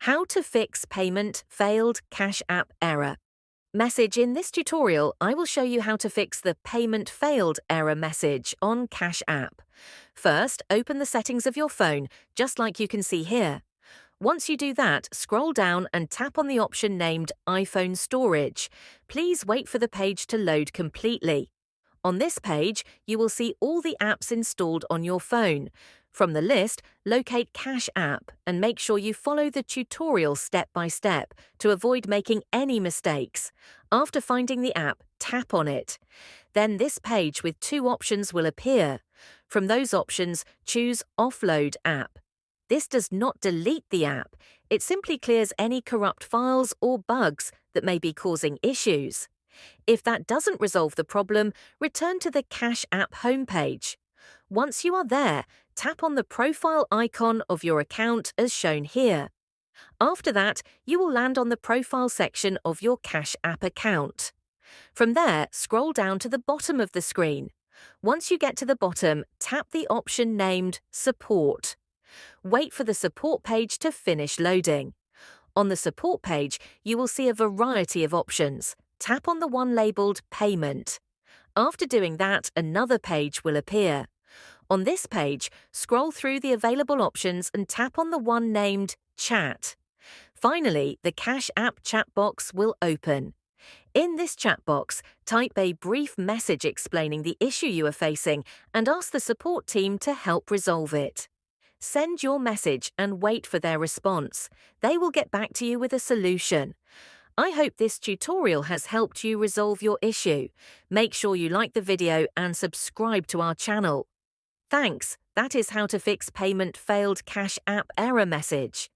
How to fix payment failed Cash App error. Message. In this tutorial, I will show you how to fix the payment failed error message on Cash App. First, open the settings of your phone, just like you can see here. Once you do that, scroll down and tap on the option named iPhone Storage. Please wait for the page to load completely. On this page, you will see all the apps installed on your phone. From the list, locate Cash App and make sure you follow the tutorial step by step to avoid making any mistakes. After finding the app, tap on it. Then this page with two options will appear. From those options, choose Offload App. This does not delete the app. It simply clears any corrupt files or bugs that may be causing issues. If that doesn't resolve the problem, return to the Cash App homepage. Once you are there, tap on the profile icon of your account as shown here. After that, you will land on the profile section of your Cash App account. From there, scroll down to the bottom of the screen. Once you get to the bottom, tap the option named Support. Wait for the support page to finish loading. On the support page, you will see a variety of options. Tap on the one labeled Payment. After doing that, another page will appear. On this page, scroll through the available options and tap on the one named Chat. Finally, the Cash App chat box will open. In this chat box, type a brief message explaining the issue you are facing and ask the support team to help resolve it. Send your message and wait for their response. They will get back to you with a solution. I hope this tutorial has helped you resolve your issue. Make sure you like the video and subscribe to our channel. Thanks. That is how to fix payment failed Cash App error message.